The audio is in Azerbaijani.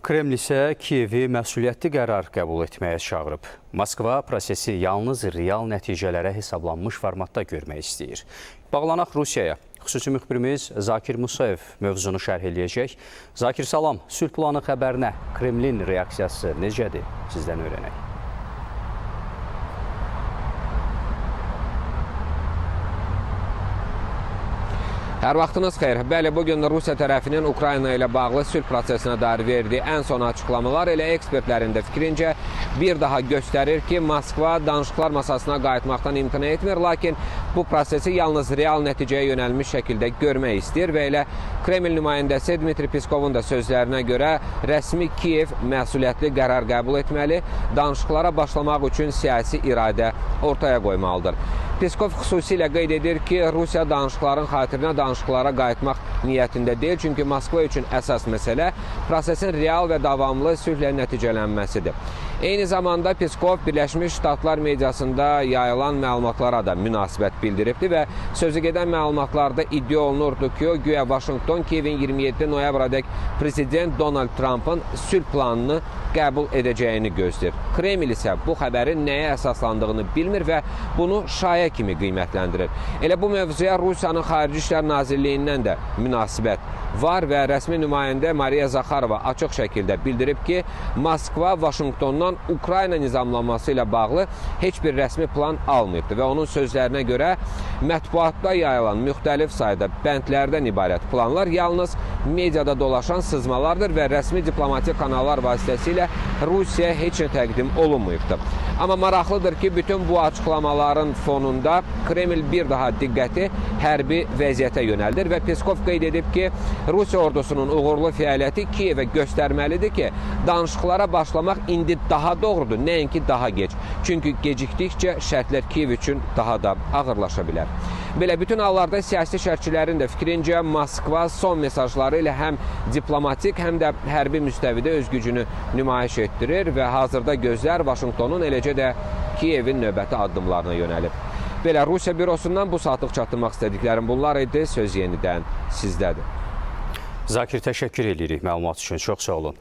Kreml isə Kiyevi məsuliyyətli qərar qəbul etməyə çağırıb. Moskva prosesi yalnız real nəticələrə hesablanmış formatda görmək istəyir. Bağlanaq Rusiyaya. Xüsusi müxbirimiz Zakir Musayev mövzunu şərh eləyəcək. Zakir, salam. Sülh planı xəbərinə Kremlin reaksiyası necədir? Sizdən öyrənək. Hər vaxtınız xeyir. Bəli, bugün Rusiya tərəfinin Ukrayna ilə bağlı sülh prosesinə dair verdiyi ən son açıqlamalar elə ekspertlərin də fikrincə bir daha göstərir ki, Moskva danışıqlar masasına qayıtmaqdan imtina etmir, lakin bu prosesi yalnız real nəticəyə yönəlmiş şəkildə görmək istəyir və elə Kreml nümayəndəsi Dmitri Peskovun da sözlərinə görə rəsmi Kiyev məsuliyyətli qərar qəbul etməli, danışıqlara başlamaq üçün siyasi iradə ortaya qoymalıdır. Peskov xüsusilə qeyd edir ki, Rusiya danışıqların xatirinə danışıqlara qayıtmaq niyyətində deyil, çünki Moskva üçün əsas məsələ prosesin real və davamlı sülhlə nəticələnməsidir. Eyni zamanda Peskov Birləşmiş Ştatlar mediasında yayılan məlumatlara da münasibət bildiribdi və sözü gedən məlumatlarda iddia olunurdu ki, o güya Vaşinqton Kiyevin 27 noyabradək prezident Donald Trumpın sülh planını qəbul edəcəyini gözləyir. Kreml isə bu xəbərin nəyə əsaslandığını bilmir və bunu şayə kimi qiymətləndirir. Elə bu mövzuya Rusiyanın Xarici İşlər Nazirliyindən də münasibət var və rəsmi nümayəndə Mariya Zakharova açıq şəkildə bildirib ki, Moskva Vaşinqtondan Ukrayna nizamlanması ilə bağlı heç bir rəsmi plan almayıbdır və onun sözlərinə görə mətbuatda yayılan müxtəlif sayda bəndlərdən ibarət planlar yalnız mediada dolaşan sızmalardır və rəsmi diplomatik kanallar vasitəsilə Rusiyaya heç nə təqdim olunmayıbdır. Amma maraqlıdır ki, bütün bu açıqlamaların fonunda Kreml bir daha diqqəti hərbi vəziyyətə yönəldir və Peskov qeyd edib ki, Rusiya ordusunun uğurlu fəaliyyəti Kiyevə göstərməlidir ki, danışıqlara başlamaq indi daha doğrudur, nəinki daha gec. Çünki gecikdikcə şərtlər Kiyev üçün daha da ağırlaşa bilər. Belə bütün hallarda siyasi şərhçilərin də fikrincə Moskva son mesajları ilə həm diplomatik, həm də hərbi müstəvidə öz gücünü nümayiş etdirir və hazırda gözlər Vaşinqtonun eləcə də Kiyevin növbəti addımlarına yönəlib. Belə Rusiya bürosundan bu saatlıq çatdırmaq istədiklərim bunlar idi. Söz yenidən sizdədir. Zakir, təşəkkür edirik məlumat üçün. Çox sağ olun.